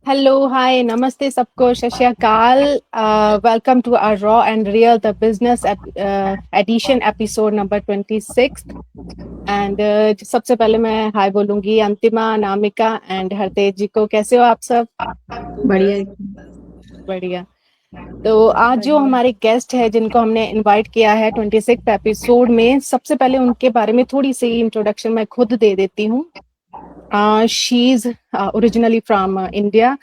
Hello hi नमस्ते सबको Sat Shri Akal. Welcome to our raw and real the business edition episode number 26। And सबसे पहले मैं हाय बोलूंगी अंतिमा, अनामिका एंड हरतेज जी को। कैसे हो आप सब? बढ़िया। बढ़िया। तो आज जो हमारे गेस्ट है जिनको हमने इनवाइट किया है 26 एपिसोड में, सबसे पहले उनके बारे में थोड़ी सी इंट्रोडक्शन मैं खुद दे देती हूँ। She's originally from India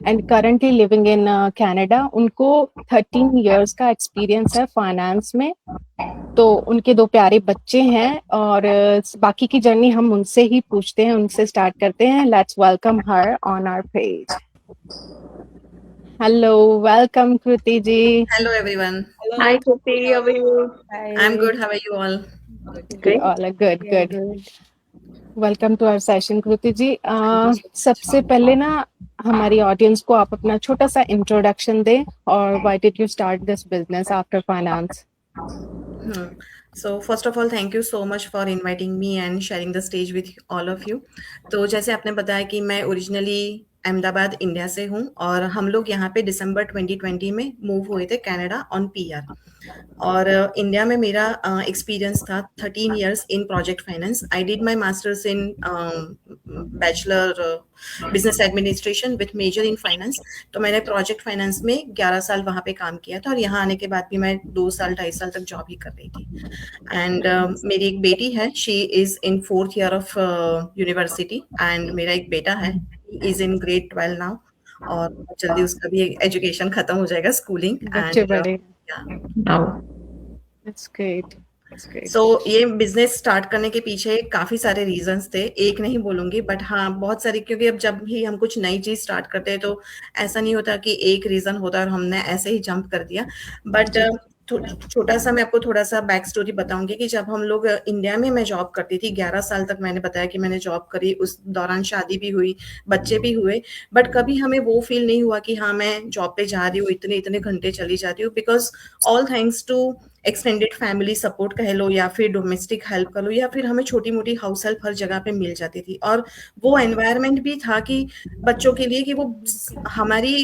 and currently living in Canada. उनको 13 years का एक्सपीरियंस है फाइनेंस में। तो उनके दो प्यारे बच्चे हैं और बाकी की जर्नी हम उनसे ही पूछते हैं, उनसे स्टार्ट करते हैं। Let's welcome her on our page. Hello, welcome Kriti ji. Hello everyone. Hi, Kruti. How are you? I'm good. How are you all? Great. Good. Welcome to our session Kriti ji. सबसे पहले ना हमारी ऑडियंस को आप अपना छोटा सा इंट्रोडक्शन दें और why did you start this business after finance? So first of all, thank you so much for inviting me and sharing the stage with all of you. तो जैसे आपने बताया कि मैं ओरिजिनली अहमदाबाद इंडिया से हूँ और हम लोग यहाँ पे दिसंबर 2020 में मूव हुए थे कनाडा ऑन पीआर। और इंडिया में मेरा एक्सपीरियंस था 13 years in project finance. I did my masters in bachelor business administration with major in finance. तो मैंने प्रोजेक्ट फाइनेंस में 11 साल वहाँ पे काम किया था और यहाँ आने के बाद भी मैं 2 साल 2.5 साल तक जॉब ही कर रही थी। एंड मेरी एक बेटी है, she is in 4th year of university and मेरा एक बेटा है, इज इन ग्रेड 12 नाउ और जल्दी उसका भी एजुकेशन खत्म हो जाएगा, स्कूलिंग। बच्चे एंड बड़े। Now, That's great. That's great. सो ये बिजनेस स्टार्ट करने के पीछे काफी सारे रीजंस थे, एक नहीं बोलूंगी बट हाँ बहुत सारी, क्योंकि अब जब भी हम कुछ नई चीज स्टार्ट करते हैं तो ऐसा नहीं होता कि एक रीजन होता है और हमने ऐसे ही जंप कर दिया। बट छोटा सा मैं आपको थोड़ा सा बैक स्टोरी बताऊंगी कि जब हम लोग इंडिया में मैं जॉब करती थी 11 साल तक, मैंने बताया कि मैंने जॉब करी, उस दौरान शादी भी हुई, बच्चे भी हुए, बट कभी हमें वो फील नहीं हुआ कि हाँ मैं जॉब पे जा रही हूँ, इतने इतने घंटे चली जाती हूँ, because all thanks to extended family support कह लो या फिर डोमेस्टिक हेल्प कर लो या फिर हमें छोटी मोटी हाउस हेल्प हर जगह पे मिल जाती थी। और वो एनवायरनमेंट भी था कि बच्चों के लिए कि वो हमारी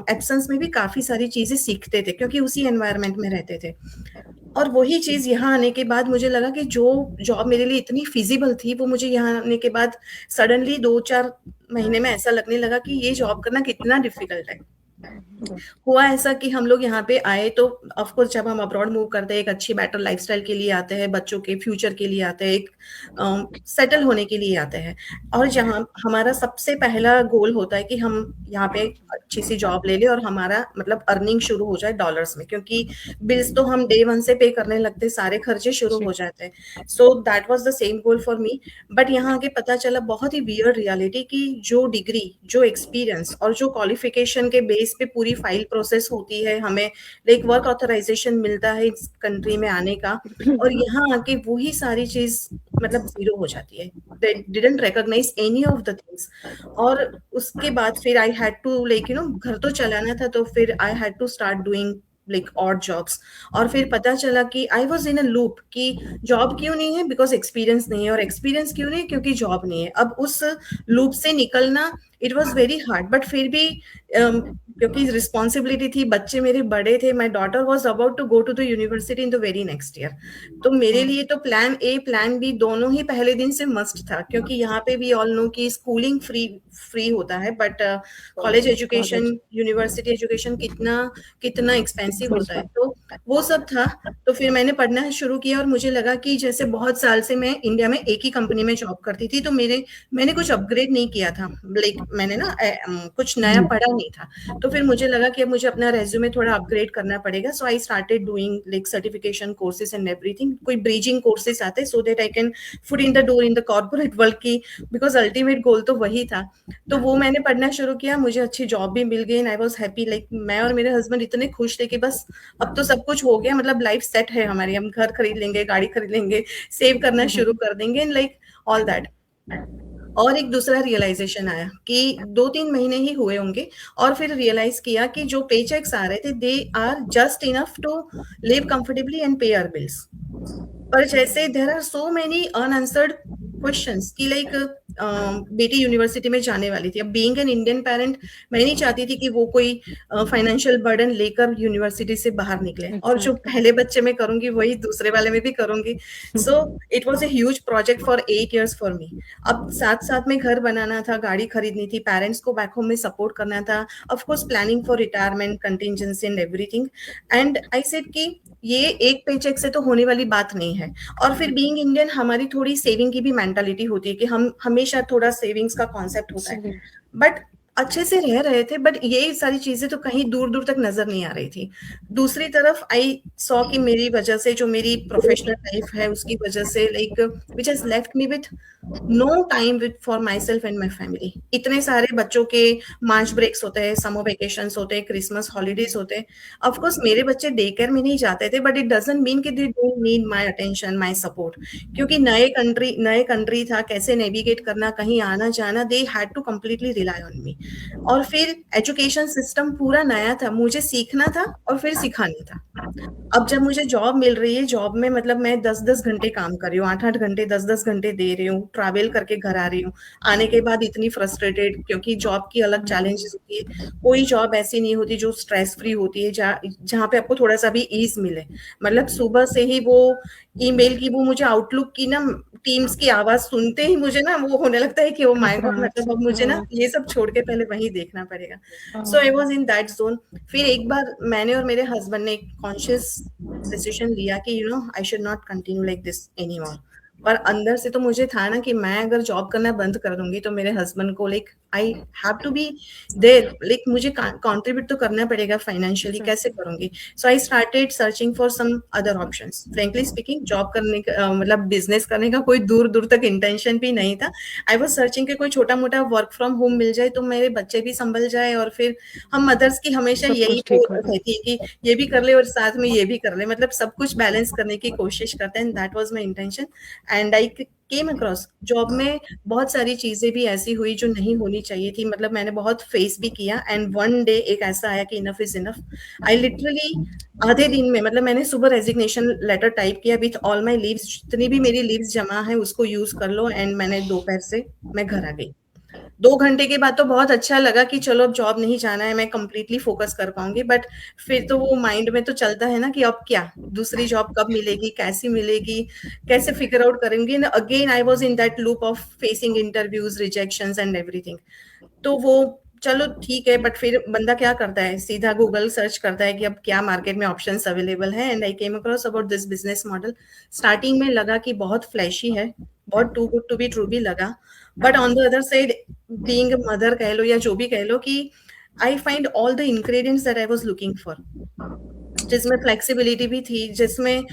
एब्सेंस में भी काफी सारी चीजें सीखते थे क्योंकि उसी एनवायरनमेंट में रहते थे। और वही चीज यहाँ आने के बाद मुझे लगा कि जो जॉब मेरे लिए इतनी फिजिबल थी वो मुझे यहाँ आने के बाद सडनली 2-4 महीने में ऐसा लगने लगा कि ये जॉब करना कितना डिफिकल्ट है। हुआ ऐसा कि हम लोग यहाँ पे आए तो ऑफ कोर्स जब हम अब्रॉड मूव करते हैं एक अच्छी बेटर लाइफस्टाइल के लिए आते हैं, बच्चों के फ्यूचर के लिए आते हैं, एक सेटल होने के लिए आते हैं। और जहाँ हमारा सबसे पहला गोल होता है कि हम यहाँ पे अच्छी सी जॉब ले ले और हमारा मतलब अर्निंग शुरू हो जाए डॉलर्स में, क्योंकि बिल्स तो हम डे 1 से पे करने लगते, सारे खर्चे शुरू हो जाते हैं। सो that was the same goal for me. But यहाँ आके पता चला बहुत ही वियर्ड रियलिटी कि जो डिग्री, जो एक्सपीरियंस और जो क्वालिफिकेशन के बेस पे पूरी फाइल प्रोसेस होती है, हमें लाइक वर्क ऑथराइजेशन मिलता है इस कंट्री में आने का, और यहाँ आके वही सारी चीज मतलब जीरो हो जाती है। They didn't recognise any of the things. और उसके बाद फिर आई हैड टू लाइक घर तो चलाना था, तो फिर I had to start doing like odd jobs. और फिर पता चला कि I was in a loop कि जॉब क्यों नहीं है, बिकॉज एक्सपीरियंस नहीं है, और एक्सपीरियंस क्यों नहीं, क्योंकि जॉब नहीं है। अब उस लूप से निकलना it was very hard, but फिर भी क्योंकि रिस्पॉन्सिबिलिटी थी, बच्चे मेरे बड़े थे, my daughter was about to go to the university in the very next year. तो मेरे लिए तो प्लान ए प्लान बी दोनों ही पहले दिन से मस्ट था, क्योंकि यहाँ पे भी ऑल नो कि स्कूलिंग फ्री होता है, but college education, university education कितना कितना एक्सपेंसिव होता है। तो वो सब था। तो फिर मैंने पढ़ना शुरू किया और मुझे लगा कि जैसे बहुत साल से मैं इंडिया में एक ही कंपनी में जॉब करती थी, तो मैंने कुछ अपग्रेड नहीं किया था, लाइक मैंने ना कुछ नया पढ़ा नहीं था। तो फिर मुझे लगा कि अब मुझे अपना रेज्यूमे थोड़ा अपग्रेड करना पड़ेगा। So I started doing like certification courses and everything, कोई ब्रिजिंग कोर्सेज आते so that I can foot in the door in the corporate world की, बिकॉज अल्टीमेट गोल तो वही था। तो वो मैंने पढ़ना शुरू किया, मुझे अच्छी जॉब भी मिल गई and I was happy. Like मैं और मेरे हस्बैंड इतने खुश थे कि बस अब तो सब कुछ हो गया, मतलब लाइफ सेट है हमारी, हम घर खरीद लेंगे, गाड़ी खरीद लेंगे, सेव करना शुरू कर देंगे एंड लाइक ऑल दैट। और एक दूसरा रियलाइजेशन आया कि 2-3 महीने ही हुए होंगे और फिर रियलाइज किया कि जो पे चेक्स आ रहे थे they are just enough to live comfortably and pay our bills. पर जैसे there are so many unanswered questions कि लाइक बेटी यूनिवर्सिटी में जाने वाली थी। अब बीइंग एन इंडियन पेरेंट, मैं नहीं चाहती थी कि वो कोई फाइनेंशियल बर्डन लेकर यूनिवर्सिटी से बाहर निकले, और जो एग्जैक्टली। पहले बच्चे में करूंगी वही दूसरे वाले में भी करूंगी। So it was a huge project for 8 years for me. अब साथ साथ में घर बनाना था, गाड़ी खरीदनी थी, पेरेंट्स को बैक होम में सपोर्ट करना था, of course planning for retirement, contingency and everything. And I said कि ये एक पेचेक से तो होने वाली बात नहीं है। और फिर बीइंग इंडियन हमारी थोड़ी सेविंग की भी मेंटालिटी होती है कि हम हमेशा थोड़ा सेविंग्स का कॉन्सेप्ट होता है। बट अच्छे से रह रहे थे, बट ये सारी चीजें तो कहीं दूर दूर तक नजर नहीं आ रही थी। दूसरी तरफ आई सॉ कि मेरी वजह से, जो मेरी प्रोफेशनल लाइफ है उसकी वजह से, like which has left me with no time with for myself and my family. इतने सारे बच्चों के मार्च ब्रेक्स होते हैं, समर वेकेशन होते हैं, क्रिसमस हॉलीडेज होते हैं। ऑफकोर्स मेरे बच्चे डे केयर में नहीं जाते थे, बट इट डजंट मीन कि they don't need my attention, my support. क्योंकि नए कंट्री था, कैसे नेविगेट करना, कहीं आना जाना, they had to completely rely on me. और फिर एजुकेशन सिस्टम पूरा नया था, मुझे सीखना था और फिर सिखाना था। अब जब मुझे जॉब मिल रही है, जॉब में मतलब मैं 10-10 घंटे काम कर रही हूँ, 8-8 घंटे, 10-10 घंटे दे रही हूँ, ट्रैवल करके घर आ रही हूँ, आने के बाद इतनी फ्रस्ट्रेटेड, क्योंकि जॉब की अलग चैलेंजेस होती है। कोई जॉब ऐसी नहीं होती जो स्ट्रेस फ्री होती है, जहाँ पे आपको थोड़ा सा भी ईज मिले। मतलब सुबह से ही वो ईमेल की, वो मुझे आउटलुक की ना, टीम्स की आवाज सुनते ही मुझे ना वो होने लगता है कि ओ माय गॉड, मतलब अब मुझे ना ये सब छोड़ के पहले वही देखना पड़ेगा। So I was in that zone. फिर एक बार मैंने और मेरे हस्बैंड ने एक कॉन्शियस डिसीजन लिया कि I should not continue like this any more. पर अंदर से तो मुझे था ना कि मैं अगर जॉब करना बंद कर दूंगी तो मेरे हस्बैंड को like I have to be there, like मुझे कंट्रीब्यूट तो करना पड़ेगा फाइनेंशियली, कैसे करूंगी। So I started searching for some other options. Frankly speaking, job करने का मतलब बिजनेस करने का कोई दूर दूर तक इंटेंशन भी नहीं था। आई वाज सर्चिंग कि कोई छोटा मोटा वर्क फ्रॉम होम मिल जाए तो मेरे बच्चे भी संभल जाए, और फिर हम मदर्स की हमेशा यही वो रहती है कि ये भी कर ले और साथ में ये भी कर ले, मतलब सब कुछ बैलेंस करने की कोशिश करते हैं। That was my intention. And I came across, job में बहुत सारी चीजें भी ऐसी हुई जो नहीं होनी चाहिए थी, मतलब मैंने बहुत फेस भी किया। एंड वन डे एक ऐसा आया कि enough is enough. I literally आधे दिन में, मतलब मैंने सुबह रेजिग्नेशन लेटर टाइप किया विथ ऑल माई लीव्स, जितनी भी मेरी लीव्स जमा है उसको यूज कर लो। एंड मैंने दोपहर से मैं घर आ गई। 2 घंटे के बाद तो बहुत अच्छा लगा कि चलो अब जॉब नहीं जाना है, मैं कंप्लीटली फोकस कर पाऊंगी। बट फिर तो वो माइंड में तो चलता है ना कि अब क्या, दूसरी जॉब कब मिलेगी, कैसी मिलेगी, कैसे फिगर आउट करेंगे। Again I was in that loop of facing interviews, rejections and everything. तो वो चलो ठीक है, बट फिर बंदा क्या करता है, सीधा गूगल सर्च करता है कि अब क्या मार्केट में ऑप्शंस अवेलेबल है। And I came across about this business model. Starting में लगा कि बहुत फ्लैशी है, बहुत too good to be true भी लगा। But on the other side, being a mother कह लो या जो भी कह लो, कि I find all the ingredients that I was looking for, जिसमें फ्लेक्सिबिलिटी भी थी, जिसमें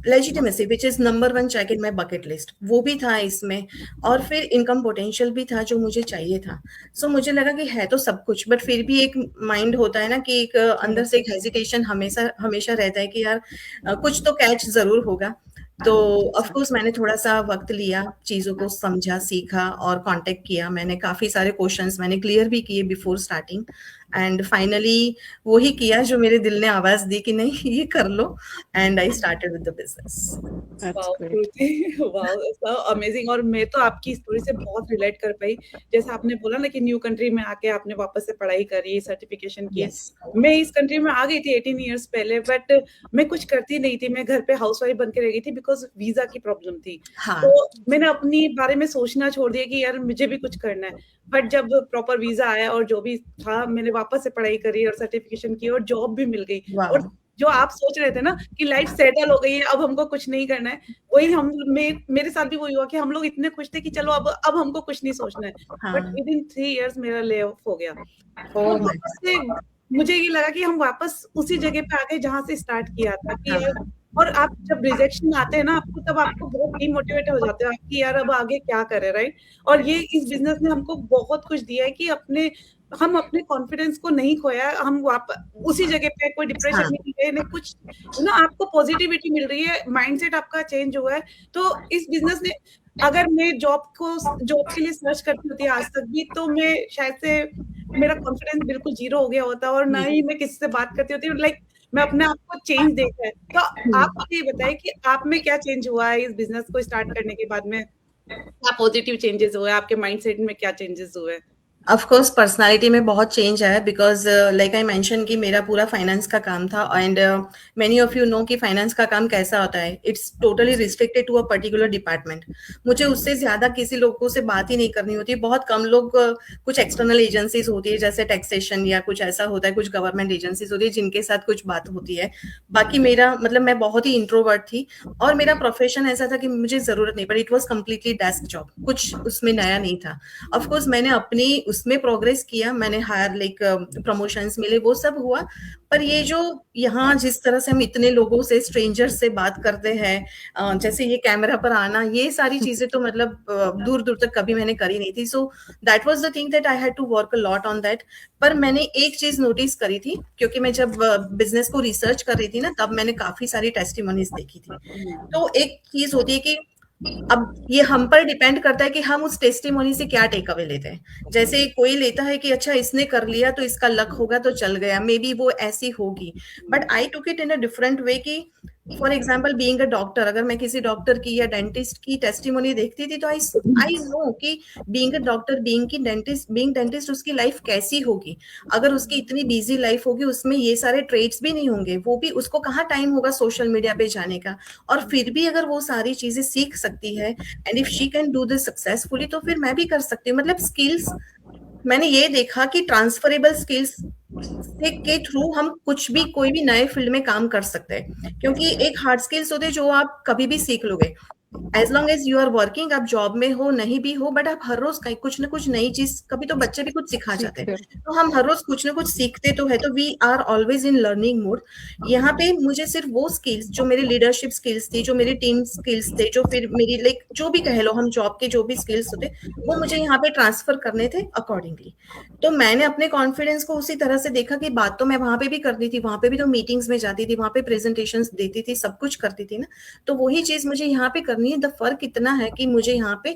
legitimacy which is number 1 check in my bucket list, वो भी था इसमें। और फिर इनकम पोटेंशियल भी था जो मुझे चाहिए था। सो मुझे लगा कि है तो सब कुछ, बट फिर भी एक माइंड होता है ना कि एक अंदर से एक हेजिटेशन हमेशा हमेशा रहता है कि यार कुछ तो कैच जरूर होगा। तो ऑफ कोर्स मैंने थोड़ा सा वक्त लिया, चीजों को समझा, सीखा और कांटेक्ट किया। मैंने काफी सारे क्वेश्चंस मैंने क्लियर भी किए बिफोर स्टार्टिंग। एंड फाइनली वही किया जो मेरे दिल ने आवाज दी कि नहीं ये कर लो। And I started with the business. Wow Kriti, wow so amazing. और मैं तो आपकी स्टोरी से बहुत रिलेट कर पाई। जैसे आपने बोला ना कि न्यू कंट्री में आके आपने वापस से पढ़ाई करी, सर्टिफिकेशन की। Yes. मैं इस कंट्री में आ गई थी 18 इयर्स पहले, बट मैं कुछ करती नहीं थी, मैं घर पे हाउसवाइफ बन के रह गई थी बिकॉज वीजा की प्रॉब्लम थी। हाँ, तो मैंने अपनी बारे में सोचना छोड़ दिया कि यार मुझे भी कुछ करना है। बट जब प्रॉपर वीजा आया और जो भी था, मैंने वापस से पढ़ाई करी और सर्टिफिकेशन की और जॉब भी मिल गई। वाह, और जो आप सोच रहे थे ना कि लाइफ सेटल हो गई है, अब हमको कुछ नहीं करना है, वही मेरे साथ भी वही हुआ कि हम लोग इतने खुश थे कि चलो अब हमको कुछ नहीं सोचना है। बट हाँ, विद इन 3 इयर्स मेरा ले ऑफ हो गया। तो ओह माय वापस से मुझे ये लगा कि हम वापस उसी जगह पे आ गए जहाँ से स्टार्ट किया था कि यार। हाँ, और आप जब रिजेक्शन आते हैं ना आपको, तब आपको बहुत डीमोटिवेट हो जाते हो आप कि यार अब आगे क्या करें, राइट। और ये इस बिजनेस ने हमको बहुत कुछ दिया है कि हम अपने कॉन्फिडेंस को नहीं खोया, हम उसी जगह पे, कोई डिप्रेशन हाँ, में नहीं गए, नहीं कुछ ना, आपको पॉजिटिविटी मिल रही है, माइंडसेट आपका चेंज हुआ है। तो इस बिजनेस ने, अगर मैं जॉब के लिए सर्च करती होती आज तक भी, तो मैं शायद से मेरा कॉन्फिडेंस बिल्कुल जीरो हो गया होता और ना ही मैं किसी से बात करती होती। लाइक मैं अपने आप को चेंज देखा है। तो आप मुझे ये बताइए कि आप में क्या चेंज हुआ है इस बिजनेस को स्टार्ट करने के बाद में? क्या पॉजिटिव चेंजेस हुए, आपके माइंडसेट में क्या चेंजेस हुए? ऑफ कोर्स पर्सनालिटी में बहुत चेंज आया बिकॉज लाइक आई मेंशन कि मेरा पूरा फाइनेंस का काम था and many of you know कि फाइनेंस का काम कैसा होता है, it's totally restricted to a particular department. मुझे उससे ज्यादा किसी लोगों से बात ही नहीं करनी होती। बहुत कम लोग कुछ एक्सटर्नल एजेंसीज होती है जैसे टैक्सेशन या कुछ ऐसा होता है, कुछ गवर्नमेंट एजेंसीज होती है जिनके साथ कुछ बात होती है। बाकी मेरा मतलब मैं बहुत ही इंट्रोवर्ट थी और मेरा प्रोफेशन ऐसा था कि मुझे जरूरत नहीं पड़ी। It was completely desk job, कुछ उसमें नया नहीं था। ऑफ कोर्स मैंने अपनी उसमें प्रोग्रेस किया, मैंने हायर लाइक प्रमोशंस मिले, वो सब हुआ। पर ये जो यहाँ जिस तरह से हम इतने लोगों से स्ट्रेंजर से बात करते हैं, जैसे ये कैमरा पर आना, ये सारी चीजें तो मतलब दूर दूर तक कभी मैंने करी नहीं थी। So that was the thing that I had to work a lot on that. पर मैंने एक चीज नोटिस करी थी, क्योंकि मैं जब बिजनेस को रिसर्च कर रही थी ना, तब मैंने काफी सारी टेस्टिमोनीज देखी थी। तो एक चीज होती है कि अब ये हम पर डिपेंड करता है कि हम उस टेस्टिमोनी से क्या टेक अवे लेते हैं। जैसे कोई लेता है कि अच्छा इसने कर लिया तो इसका लक होगा तो चल गया, मे बी वो ऐसी होगी। But I took it in a different way कि for example being a doctor, अगर मैं किसी डॉक्टर की या डेंटिस्ट की टेस्टिमोनी देखती थी तो आई नो कि being a doctor, being dentist उसकी लाइफ कैसी होगी। अगर उसकी इतनी बिजी लाइफ होगी, उसमें ये सारे ट्रेड्स भी नहीं होंगे, वो भी उसको कहाँ टाइम होगा सोशल मीडिया पे जाने का। और फिर भी अगर वो सारी चीजें सीख सकती है and if she can do this successfully, तो फिर मैं भी कर सकती हूँ। मतलब स्किल्स मैंने ये देखा कि ट्रांसफरेबल स्किल्स के थ्रू हम कुछ भी कोई भी नए फील्ड में काम कर सकते हैं। क्योंकि एक हार्ड स्किल्स होते हैं जो आप कभी भी सीख लोगे, as long as you are working, आप जॉब में हो नहीं भी हो, बट आप हर रोज कुछ ना कुछ नई चीज, कभी तो बच्चे भी कुछ सिखा जाते हैं, तो हम हर रोज कुछ ना कुछ सीखते तो है। तो we are always in learning mode. यहाँ पे मुझे सिर्फ वो स्किल्स जो मेरी लीडरशिप स्किल्स थी, जो मेरी टीम स्किल्स थे, जो फिर मेरी लाइक जो भी कह लो हम जॉब के जो भी स्किल्स होते, वो मुझे यहाँ पे ट्रांसफर करने थे अकॉर्डिंगली। तो मैंने अपने कॉन्फिडेंस को उसी तरह से देखा कि बात तो मैं वहां पे भी करती थी, वहां पे भी तो मीटिंग्स में जाती थी, वहां पे प्रेजेंटेशन देती थी, सब कुछ करती थी ना। तो वही चीज मुझे यहाँ पे करनी है। द फर्क इतना है कि मुझे यहाँ पे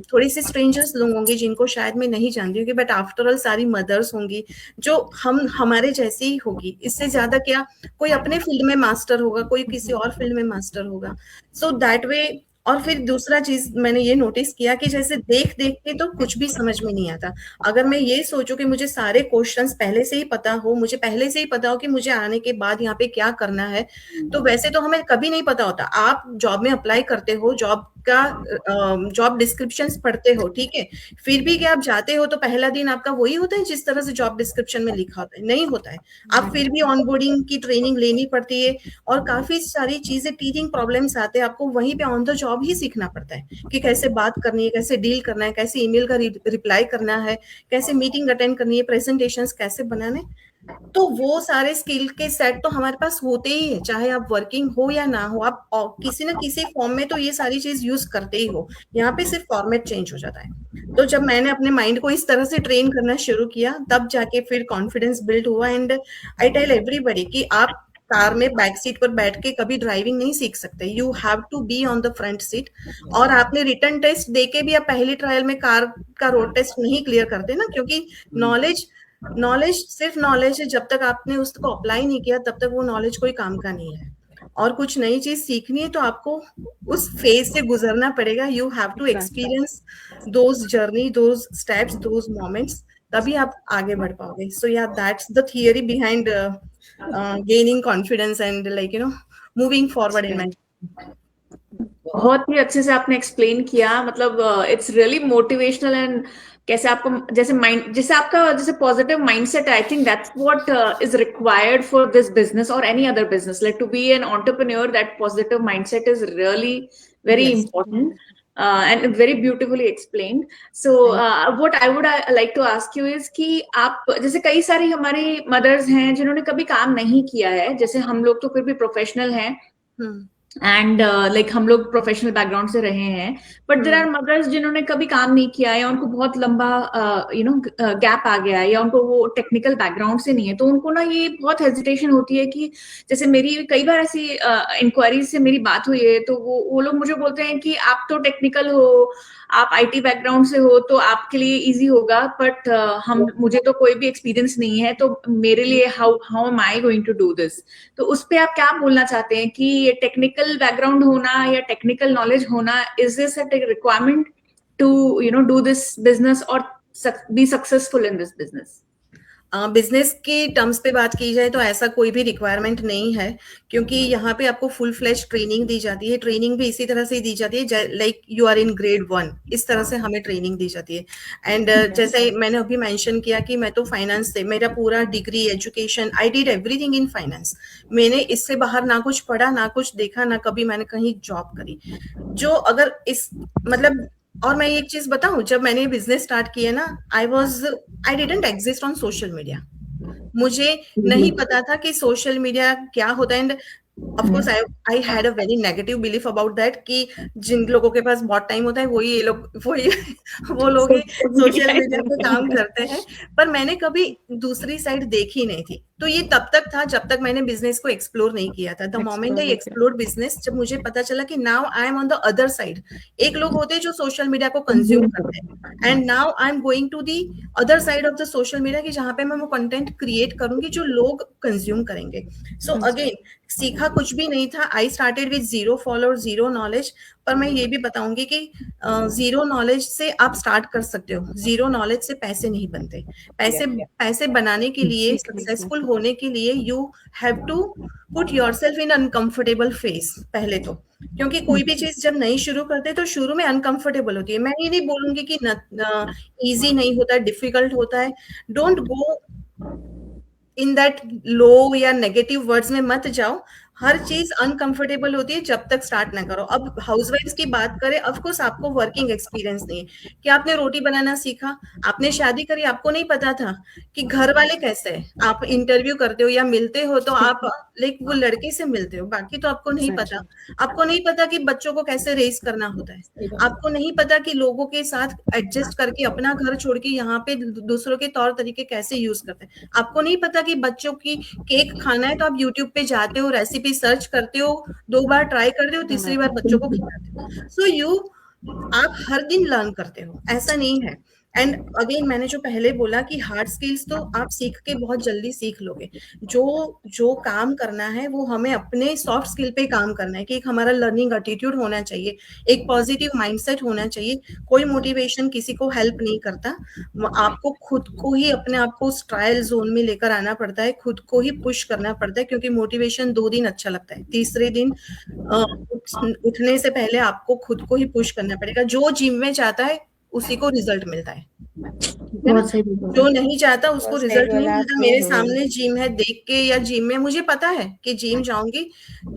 थोड़ी सी स्ट्रेंजर्स लोग होंगे जिनको शायद मैं नहीं जानती हूँ, बट आफ्टर ऑल सारी मदर्स होंगी जो हम हमारे जैसे ही होगी। इससे ज्यादा क्या, कोई अपने फील्ड में मास्टर होगा, कोई किसी और फील्ड में मास्टर होगा। So that way. और फिर दूसरा चीज मैंने ये नोटिस किया कि जैसे देख देख के तो कुछ भी समझ में नहीं आता। अगर मैं ये सोचूं कि मुझे सारे क्वेश्चंस पहले से ही पता हो, मुझे पहले से ही पता हो कि मुझे आने के बाद यहाँ पे क्या करना है, तो वैसे तो हमें कभी नहीं पता होता। आप जॉब में अप्लाई करते हो, जॉब डिस्क्रिप्शंस पढ़ते हो, ठीक है, फिर भी क्या आप जाते हो तो पहला दिन आपका वही होता है जिस तरह से जॉब डिस्क्रिप्शन में लिखा होता है? नहीं होता है। आप फिर भी ऑनबोर्डिंग की ट्रेनिंग लेनी पड़ती है और काफी सारी चीजें, टीचिंग प्रॉब्लम्स आते हैं, आपको वहीं पे ऑन द जॉब ही सीखना पड़ता है कि कैसे बात करनी है, कैसे डील करना है, कैसे ईमेल का रिप्लाई करना है, कैसे मीटिंग अटेंड करनी है, प्रेजेंटेशंस कैसे बनाने। तो वो सारे स्किल के सेट तो हमारे पास होते ही है, चाहे आप वर्किंग हो या ना हो, आप किसी ना किसी फॉर्म में तो ये सारी चीज यूज करते ही हो। यहाँ पे सिर्फ फॉर्मेट चेंज हो जाता है। तो जब मैंने अपने माइंड को इस तरह से ट्रेन करना शुरू किया, तब जाके फिर कॉन्फिडेंस बिल्ड हुआ। एंड आई टेल एवरीबडी कि आप कार में बैक सीट पर बैठ के कभी ड्राइविंग नहीं सीख सकते, you have to be on the front seat. और आपने रिटर्न टेस्ट देके भी आप पहली ट्रायल में कार का रोड टेस्ट नहीं क्लियर करते ना, क्योंकि नॉलेज सिर्फ नॉलेज है, जब तक आपने उसको अप्लाई नहीं किया तब तक वो नॉलेज कोई काम का नहीं है। और कुछ नई चीज सीखनी है तो आपको उस फेज से गुजरना पड़ेगा। You have to experience those journey, those steps, those moments, तभी आप आगे बढ़ पाओगे। So yeah that's the theory behind gaining confidence and like you know moving forward in my. बहुत ही अच्छे से आपने एक्सप्लेन किया, मतलब इट्स रियली मोटिवेशनल। एंड कैसे आपको जैसे आपका जैसे positive mindset, I think that's what is required for this business और any other business, like to be an entrepreneur, that positive mindset is really very important and very beautifully explained. So what I would like to ask you is कि आप जैसे कई सारी हमारी mother's हैं जिन्होंने कभी काम नहीं किया है, जैसे हम लोग तो फिर भी प्रोफेशनल हैं एंड लाइक हम लोग प्रोफेशनल बैकग्राउंड से रहे हैं, बट देयर आर मदर्स जिन्होंने कभी काम नहीं किया है, उनको बहुत लंबा गैप आ गया है, या उनको वो टेक्निकल बैकग्राउंड से नहीं है, तो उनको ना ये बहुत हेजिटेशन होती है कि जैसे मेरी कई बार ऐसी इंक्वायरीज से मेरी बात हुई है, तो वो लोग मुझे बोलते हैं कि आप तो टेक्निकल हो, आप आईटी बैकग्राउंड से हो, तो आपके लिए इजी होगा, बट मुझे तो कोई भी एक्सपीरियंस नहीं है, तो मेरे लिए how am I going to do this. तो उस पे आप क्या बोलना चाहते हैं कि ये टेक्निकल टेक्निकल बैकग्राउंड होना या टेक्निकल नॉलेज होना, is this a requirement to do this business और be successful in this business? Business की टर्म्स पे बात की जाए तो ऐसा कोई भी रिक्वायरमेंट नहीं है, क्योंकि यहाँ पे आपको फुल फ्लैश ट्रेनिंग दी जाती है। ट्रेनिंग भी इसी तरह से दी जाती है like you are in grade 1, इस तरह से हमें ट्रेनिंग दी जाती है। एंड जैसे मैंने अभी मेंशन किया कि मैं तो फाइनेंस से, मेरा पूरा degree education, I did everything in finance. मैंने इससे बाहर ना कुछ पढ़ा, ना कुछ देखा, ना कभी मैंने कहीं जॉब करी। जो अगर इस मतलब, और मैं एक चीज बताऊं, जब मैंने बिजनेस स्टार्ट किया ना, I didn't exist on social media. मुझे नहीं पता था कि सोशल मीडिया क्या होता है। End of course I had a very negative belief about that कि जिन लोगों के पास बहुत टाइम होता है वही ये लोग वो लोग ही सोशल मीडिया पे काम करते हैं। पर मैंने कभी दूसरी साइड देखी नहीं थी। तो ये तब तक था जब तक मैंने बिजनेस को एक्सप्लोर नहीं किया था। The moment I explore business, जब मुझे पता चला कि now I M on the other side. एक लोग होते हैं जो सोशल मीडिया को कंज्यूम करते हैं, and now I am going to the other side of the social media, कि जहाँ पे मैं वो कंटेंट क्रिएट करूंगी जो लोग कंज्यूम करेंगे। सो अगेन, सीखा कुछ भी नहीं था। आई स्टार्टेड विद 0 फॉलोअर, 0 नॉलेज। पर मैं ये भी बताऊंगी कि 0 नॉलेज से आप स्टार्ट कर सकते हो। 0 नॉलेज से पैसे नहीं बनते। पैसे बनाने के लिए, सक्सेसफुल होने के लिए, you have to put yourself in uncomfortable face पहले तो। क्योंकि कोई भी चीज जब नई शुरू करते हैं तो शुरू में अनकंफर्टेबल होती है। मैं ये नहीं बोलूंगी कि इजी नहीं होता है, डिफिकल्ट होता है। Don't go in that low या नेगेटिव वर्ड्स में मत जाओ। हर चीज अनकंफर्टेबल होती है जब तक स्टार्ट ना करो। अब हाउसवाइफ्स की बात करें, ऑफ कोर्स आपको वर्किंग एक्सपीरियंस नहीं है कि आपने रोटी बनाना सीखा, आपने शादी करी, आपको नहीं पता था कि घर वाले कैसे हैं। आप इंटरव्यू करते हो या मिलते हो तो आप लाइक वो लड़के से मिलते हो, बाकी तो आपको नहीं पता। आपको नहीं पता कि बच्चों को कैसे रेस करना होता है। आपको नहीं पता कि लोगों के साथ एडजस्ट करके अपना घर छोड़ के यहाँ पे दूसरों के तौर तरीके कैसे यूज करते हैं। आपको नहीं पता कि बच्चों की केक खाना है तो आप यूट्यूब पे जाते हो, रेसिपी सर्च करते हो, 2 बार ट्राई करते हो, तीसरी बार बच्चों को खिलाते हो। सो आप हर दिन लर्न करते हो, ऐसा नहीं है। एंड अगेन, मैंने जो पहले बोला कि हार्ड स्किल्स तो आप सीख के बहुत जल्दी सीख लोगे। जो काम करना है वो हमें अपने सॉफ्ट स्किल पे काम करना है, कि एक हमारा लर्निंग एटीट्यूड होना चाहिए, एक पॉजिटिव माइंडसेट होना चाहिए। कोई मोटिवेशन किसी को हेल्प नहीं करता। आपको खुद को ही अपने आप को ट्रायल जोन में लेकर आना पड़ता है, खुद को ही पुश करना पड़ता है। क्योंकि मोटिवेशन 2 दिन अच्छा लगता है, तीसरे दिन उठने से पहले आपको खुद को ही पुश करना पड़ेगा। जो जिम में जाता है उसी को रिजल्ट मिलता है, जो नहीं चाहता उसको रिजल्ट नहीं मिलता। मेरे सामने जिम है, देख के, या जिम में मुझे पता है कि जिम जाऊंगी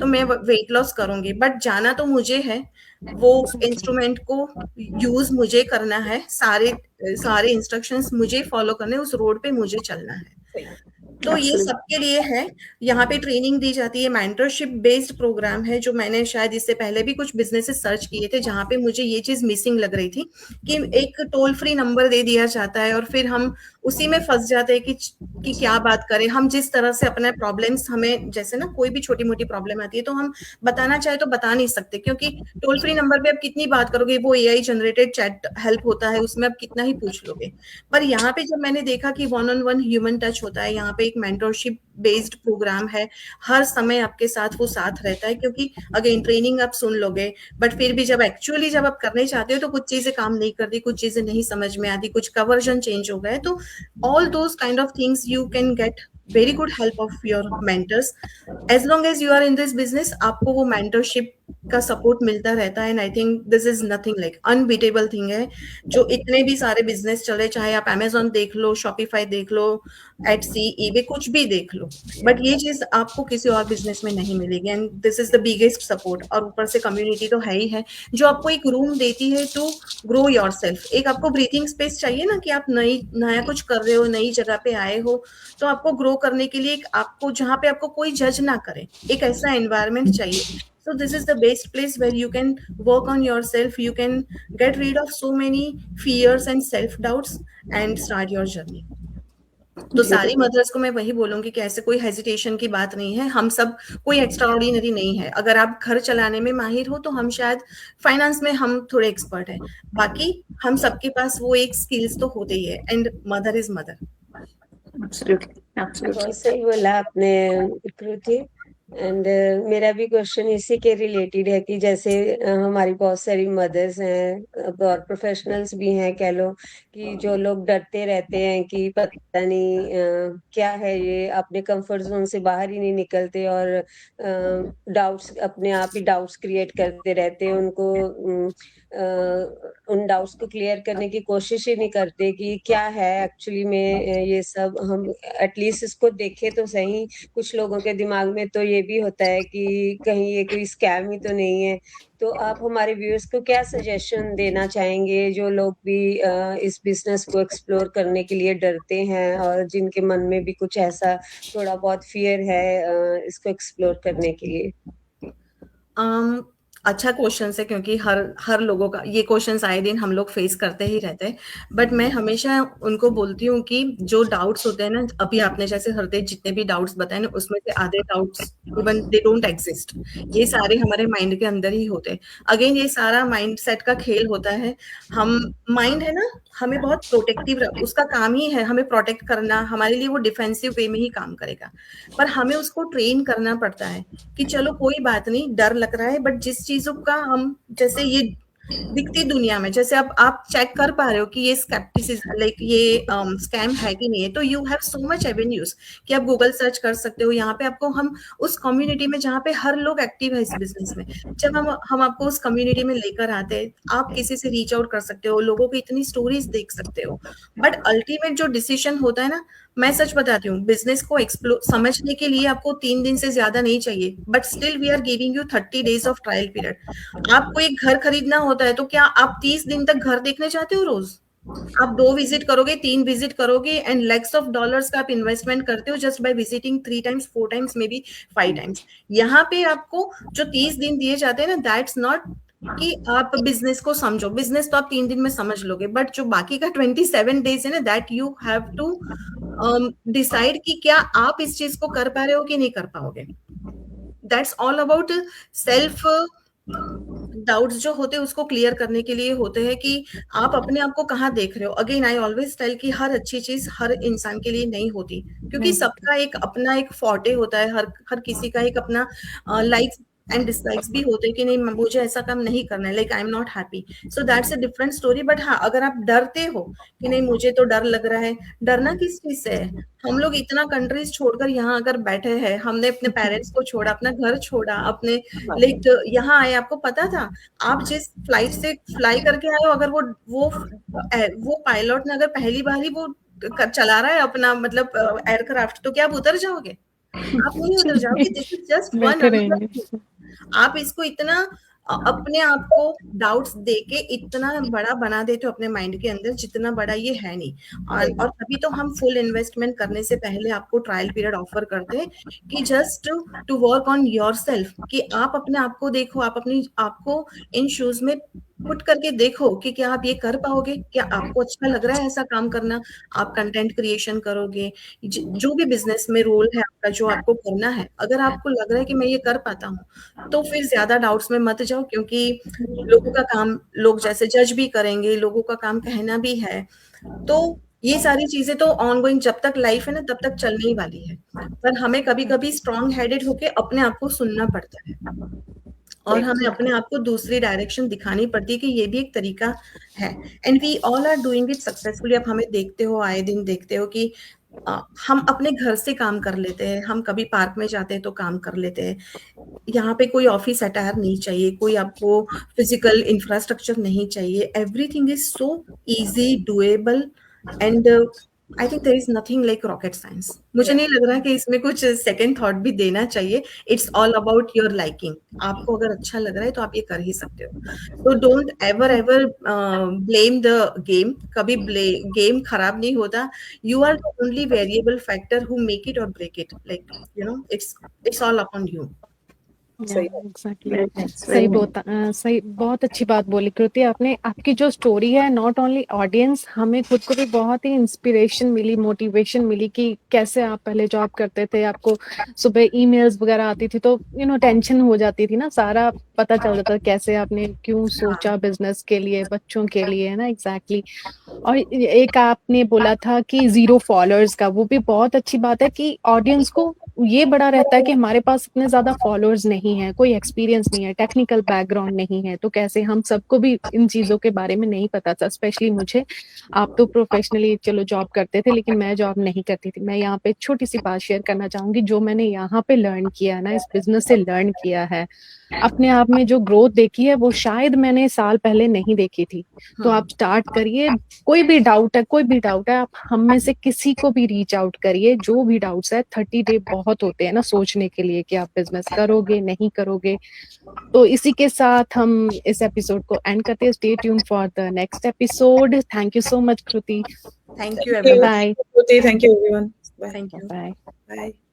तो मैं वेट लॉस करूंगी, बट जाना तो मुझे है। वो इंस्ट्रूमेंट को यूज मुझे करना है, सारे इंस्ट्रक्शंस मुझे फॉलो करने, उस रोड पे मुझे चलना है। तो ये सबके लिए है। यहाँ पे ट्रेनिंग दी जाती है, मेंटरशिप बेस्ड प्रोग्राम है, जो मैंने शायद इससे पहले भी कुछ बिजनेसेस सर्च किए थे जहाँ पे मुझे ये चीज मिसिंग लग रही थी कि एक टोल फ्री नंबर दे दिया जाता है और फिर हम उसी में फंस जाते हैं कि क्या बात करें। हम जिस तरह से अपने प्रॉब्लम्स, हमें जैसे ना कोई भी छोटी मोटी प्रॉब्लम आती है तो हम बताना चाहे तो बता नहीं सकते, क्योंकि टोल फ्री नंबर पे आप कितनी बात करोगे, वो एआई जनरेटेड चैट हेल्प होता है, उसमें आप कितना ही पूछ लोगे। पर यहाँ पे जब मैंने देखा कि 1-on-1 ह्यूमन टच होता है, यहाँ पे एक मेंटरशिप बेस्ड प्रोग्राम है, हर समय आपके साथ वो साथ रहता है। क्योंकि अगेन, ट्रेनिंग आप सुन लोगे, बट फिर भी जब आप करने चाहते हो तो कुछ चीजें काम नहीं करती, कुछ चीजें नहीं समझ में आती, कुछ का वर्जन चेंज हो गया है। तो all those kind of things you can get very good help of your mentors. As long as you are in this business, आपको वो mentorship का सपोर्ट मिलता रहता है। And I think this is nothing like unbeatable thing है। जो इतने भी सारे बिजनेस चले, चाहे आप Amazon देख लो, शॉपिफाई देख लो, Etsy, eBay, कुछ भी देख लो, बट ये चीज आपको किसी और बिजनेस में नहीं मिलेगी। And this is the biggest support. और ऊपर से कम्युनिटी तो है ही है, जो आपको एक रूम देती है टू ग्रो योरसेल्फ। एक आपको ब्रीथिंग स्पेस चाहिए ना, कि आप नया कुछ कर रहे हो, नई जगह पे आए हो, तो आपको ग्रो करने के लिए आपको, जहाँ पे आपको कोई जज ना करे, एक ऐसा एनवायरनमेंट चाहिए। So this is the best place where you can work on yourself, you can get rid of so many fears and self doubts and start your journey. तो सारी मदर्स को मैं वही बोलूंगी कि ऐसे कोई हेजिटेशन की बात नहीं है। हम सब कोई एक्स्ट्राऑर्डिनरी नहीं है। अगर आप घर चलाने में माहिर हो तो हम शायद फाइनेंस में हम थोड़े एक्सपर्ट हैं, बाकी हम सबके पास वो एक स्किल्स तो होते ही है। And mother is mother. बहुत सही बोला आपने कृति। एंड मेरा भी क्वेश्चन इसी के रिलेटेड है कि जैसे हमारी बहुत सारी मदर्स हैं और प्रोफेशनल्स भी हैं, कह लो, कि जो लोग डरते रहते हैं कि पता नहीं क्या है ये, अपने कंफर्ट जोन से बाहर ही नहीं निकलते और डाउट्स, अपने आप ही डाउट्स क्रिएट करते रहते हैं। उनको उन डाउट्स को क्लियर करने की कोशिश ही नहीं करते कि क्या है एक्चुअली में ये सब। हम एटलीस्ट इसको देखें तो सही। कुछ लोगों के दिमाग में तो ये भी होता है कि कहीं ये कोई स्कैम ही तो नहीं है। तो आप हमारे व्यूअर्स को क्या सजेशन देना चाहेंगे, जो लोग भी इस बिजनेस को एक्सप्लोर करने के लिए डरते हैं और जिनके मन में भी कुछ ऐसा थोड़ा बहुत फियर है इसको एक्सप्लोर करने के लिए? अच्छा क्वेश्चन है, क्योंकि हर लोगों का ये क्वेश्चंस आए दिन हम लोग फेस करते ही रहते हैं। बट मैं हमेशा उनको बोलती हूँ कि जो डाउट्स होते हैं ना, अभी आपने जैसे हृदय जितने भी डाउट्स बताए ना, उसमें से आधे doubts even they don't exist. ये सारे हमारे माइंड के अंदर ही होते हैं। अगेन ये सारा माइंड सेट का खेल होता है। हम माइंड है ना, हमें बहुत प्रोटेक्टिव, उसका काम ही है हमें प्रोटेक्ट करना। हमारे लिए वो डिफेंसिव वे में ही काम करेगा, पर हमें उसको ट्रेन करना पड़ता है कि चलो कोई बात नहीं, डर लग रहा है, बट जिस चीजों का हम, जैसे ये दिखती दुनिया में, जैसे अब आप चेक कर पा रहे हो कि ये स्केप्टिसिज्म, लाइक ये स्कैम है कि नहीं है, तो you have so much avenues कि आप गूगल सर्च कर सकते हो। यहाँ पे आपको हम उस कम्युनिटी में जहाँ पे हर लोग एक्टिव है इस बिजनेस में, जब हम आपको उस कम्युनिटी में लेकर आते हैं, आप किसी से रीच आउट कर सकते हो, लोगों की इतनी स्टोरीज देख सकते हो। बट अल्टीमेट जो डिसीजन होता है ना, मैं सच बताती हूँ, बिजनेस को एक्सप्लोर समझने के लिए आपको 3 दिन से ज्यादा नहीं चाहिए, but still we are giving you 30 days of trial period. आपको एक घर खरीदना होता है तो क्या आप 30 दिन तक घर देखने चाहते हो रोज? आप 2 विजिट करोगे, 3 विजिट करोगे, एंड लैक्स ऑफ डॉलर्स का आप इन्वेस्टमेंट करते हो just by visiting 3 times, 4 times, may be 5 times. यहाँ पे आपको जो 30 दिन दिए जाते हैं ना, दैट्स नॉट कि आप बिजनेस को समझो। बिजनेस तो आप 3 दिन में समझ लोगे, बट जो बाकी का 27 डेज है ना, that you have to decide कि क्या आप इस चीज को कर पा रहे हो कि नहीं कर पाओगे। That's all about self doubts जो होते हैं उसको क्लियर करने के लिए होते हैं कि आप अपने आप को कहाँ देख रहे हो। अगेन आई ऑलवेज टेल कि हर अच्छी चीज हर इंसान के लिए नहीं होती, क्योंकि सबका एक अपना एक फॉर्टे होता है। हर किसी का एक अपना लाइक्स एंड डिसलाइक्स भी होते हैं कि नहीं, मुझे ऐसा काम नहीं करना है, like I am not happy, so that's a different story. But हाँ, अगर आप डरते हो कि नहीं मुझे तो डर लग रहा है, डरना किस चीज से है? हम लोग इतना कंट्रीज छोड़कर यहाँ अगर बैठे हैं, हमने अपने पेरेंट्स को छोड़ा, अपना घर छोड़ा, अपने लाइक यहाँ आए। आपको पता था आप जिस फ्लाइट से फ्लाई करके आए हो, अगर वो पायलट ने अगर पहली बार ही वो चला रहा है अपना मतलब एयरक्राफ्ट, तो क्या आप उतर जाओगे? आप नहीं उतर जाओगे। This is just one. आप इसको इतना अपने आप को डाउट्स देके इतना बड़ा बना देते हो अपने माइंड के अंदर, जितना बड़ा ये है नहीं। और तभी तो हम फुल इन्वेस्टमेंट करने से पहले आपको ट्रायल पीरियड ऑफर करते हैं कि just to work on yourself, कि आप अपने आप को देखो, आप अपनी आपको इन शूज में पुट करके देखो कि क्या आप ये कर पाओगे, क्या आपको अच्छा लग रहा है ऐसा काम करना। आप कंटेंट क्रिएशन करोगे, जो भी बिजनेस में रोल है आपका, जो आपको करना है, अगर आपको लग रहा है कि मैं ये कर पाता हूँ, तो फिर ज्यादा डाउट्स में मत जाओ, क्योंकि लोगों का काम, लोग जैसे जज भी करेंगे, लोगों का काम कहना भी है। तो ये सारी चीजें तो ऑनगोइंग, जब तक लाइफ है ना तब तक चलने ही वाली है। पर हमें कभी कभी स्ट्रॉन्ग हेडेड होके अपने आप को सुनना पड़ता है, और हमें अपने आप को दूसरी डायरेक्शन दिखानी पड़ती है कि ये भी एक तरीका है। And we all are doing it successfully. अब हमें देखते हो, आए दिन देखते हो कि हम अपने घर से काम कर लेते हैं, हम कभी पार्क में जाते हैं तो काम कर लेते हैं। यहाँ पे कोई ऑफिस अटायर नहीं चाहिए, कोई आपको फिजिकल इंफ्रास्ट्रक्चर नहीं चाहिए। Everything is so easy, doable, and I think there is nothing like rocket science. मुझे नहीं लग रहा कि इसमें कुछ सेकंड थॉट भी देना चाहिए। It's all about your liking. आपको अगर अच्छा लग रहा है तो आप ये कर ही सकते हो। तो don't ever ever blame the game. कभी गेम खराब नहीं होता। You are the only variable factor who make it और break it, like you know, it's all upon you. सही, बहुत अच्छी बात बोली कृति आपने। आपकी जो स्टोरी है, नॉट ओनली ऑडियंस, हमें खुद को भी बहुत ही इंस्पिरेशन मिली, मोटिवेशन मिली कि कैसे आप पहले जॉब करते थे, आपको सुबह ईमेल्स वगैरह आती थी तो टेंशन हो जाती थी ना, सारा पता चल जाता कैसे आपने क्यों सोचा बिजनेस के लिए, बच्चों के लिए, है ना। एग्जैक्टली। और एक आपने बोला था कि 0 फॉलोअर्स का, वो भी बहुत अच्छी बात है कि ऑडियंस को ये बड़ा रहता है कि हमारे पास इतने ज्यादा फॉलोअर्स नहीं है, कोई एक्सपीरियंस नहीं है, टेक्निकल बैकग्राउंड नहीं है, तो कैसे, हम सबको भी इन चीजों के बारे में नहीं पता था, स्पेशली मुझे। आप तो प्रोफेशनली चलो जॉब करते थे, लेकिन मैं जॉब नहीं करती थी। मैं यहाँ पे छोटी सी बात शेयर करना चाहूंगी, जो मैंने यहाँ पे लर्न किया ना, इस बिजनेस से लर्न किया है, अपने आप में जो ग्रोथ देखी है, वो शायद मैंने साल पहले नहीं देखी थी। तो आप स्टार्ट करिए, कोई भी डाउट है, आप हम में से किसी को भी रीच आउट करिए, जो भी डाउट्स है। 30 डे बहुत होते हैं ना सोचने के लिए कि आप बिजनेस करोगे नहीं करोगे। तो इसी के साथ हम इस एपिसोड को एंड करते हैं। Stay tune for the next episode. Thank you so much Kriti. Thank you Thank you. Everyone. Bye Thank you, everyone. Bye. Thank you. Bye. Bye.